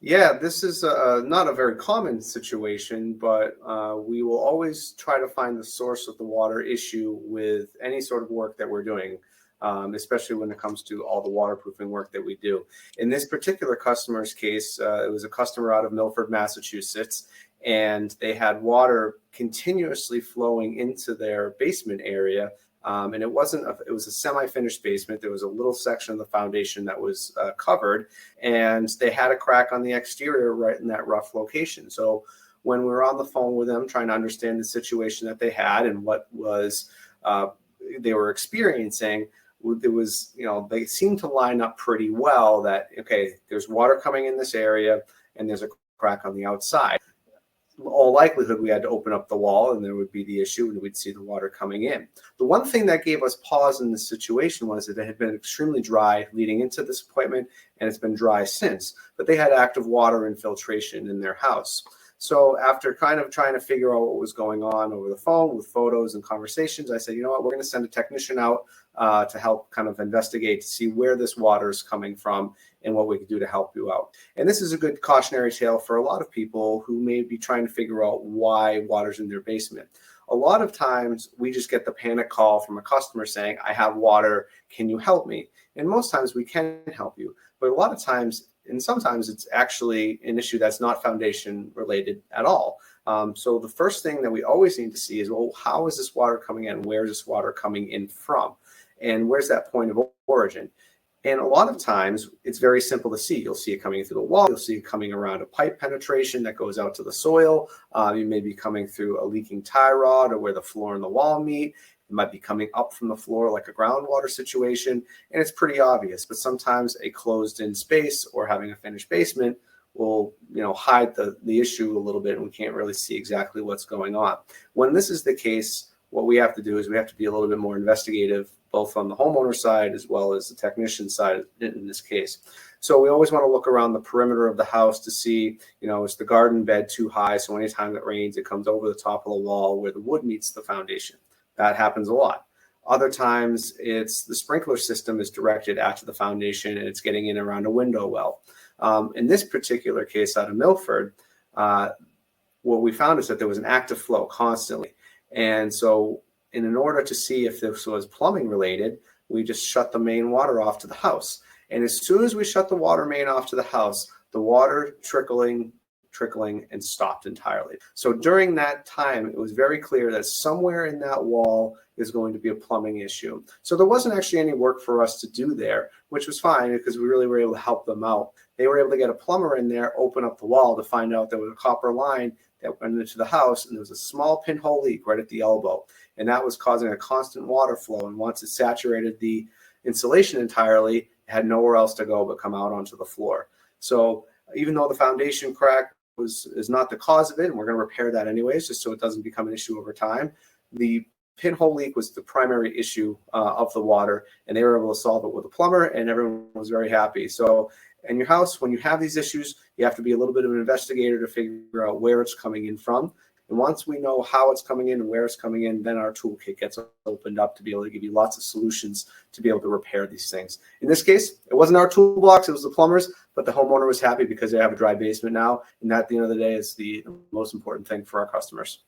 Yeah, this is not a very common situation, but we will always try to find the source of the water issue with any sort of work that we're doing, especially when it comes to all the waterproofing work that we do. In this particular customer's case, it was a customer out of Milford, Massachusetts, and they had water continuously flowing into their basement area. And it wasn't it was a semi-finished basement. There was a little section of the foundation that was covered, and they had a crack on the exterior right in that rough location. So when we were on the phone with them trying to understand the situation that they had and what was they were experiencing, it was, they seemed to line up pretty well that, okay, there's water coming in this area and there's a crack on the outside. All likelihood we had to open up the wall and there would be the issue and we'd see the water coming in. The one thing that gave us pause in this situation was that it had been extremely dry leading into this appointment, and it's been dry since, but they had active water infiltration in their house. So after kind of trying to figure out what was going on over the phone with photos and conversations, I said, you know what, we're going to send a technician out to help kind of investigate to see where this water is coming from and what we can do to help you out. And this is a good cautionary tale for a lot of people who may be trying to figure out why water's in their basement. A lot of times we just get the panic call from a customer saying, I have water, can you help me? And most times we can help you, but a lot of times, and sometimes it's actually an issue that's not foundation related at all. So the first thing that we always need to see is, well, how is this water coming in? Where is this water coming in from? And where's that point of origin? And a lot of times it's very simple to see. You'll see it coming through the wall. You'll see it coming around a pipe penetration that goes out to the soil. You may be coming through a leaking tie rod or where the floor and the wall meet. It might be coming up from the floor like a groundwater situation. And it's pretty obvious, but sometimes a closed in space or having a finished basement will, hide the issue a little bit, and we can't really see exactly what's going on. When this is the case, what we have to do is we have to be a little bit more investigative, both on the homeowner side as well as the technician side in this case. So we always want to look around the perimeter of the house to see, is the garden bed too high? So anytime it rains, it comes over the top of the wall where the wood meets the foundation. That happens a lot. Other times it's the sprinkler system is directed at the foundation and it's getting in around a window well. In this particular case out of Milford, what we found is that there was an active flow constantly. And so in order to see if this was plumbing related, we just shut the main water off to the house. And as soon as we shut the water main off to the house, the water trickling and stopped entirely. So during that time, it was very clear that somewhere in that wall is going to be a plumbing issue. So there wasn't actually any work for us to do there, which was fine because we really were able to help them out. They were able to get a plumber in there, open up the wall to find out there was a copper line that went into the house, and there was a small pinhole leak right at the elbow. And that was causing a constant water flow. And once it saturated the insulation entirely, it had nowhere else to go but come out onto the floor. So even though the foundation crack is not the cause of it, and we're going to repair that anyways, just so it doesn't become an issue over time, the pinhole leak was the primary issue of the water, and they were able to solve it with a plumber, and everyone was very happy. So in your house, when you have these issues, you have to be a little bit of an investigator to figure out where it's coming in from. And once we know how it's coming in and where it's coming in, then our toolkit gets opened up to be able to give you lots of solutions to be able to repair these things. In this case, it wasn't our toolbox, it was the plumber's, but the homeowner was happy because they have a dry basement now. And that, at the end of the day, is the most important thing for our customers.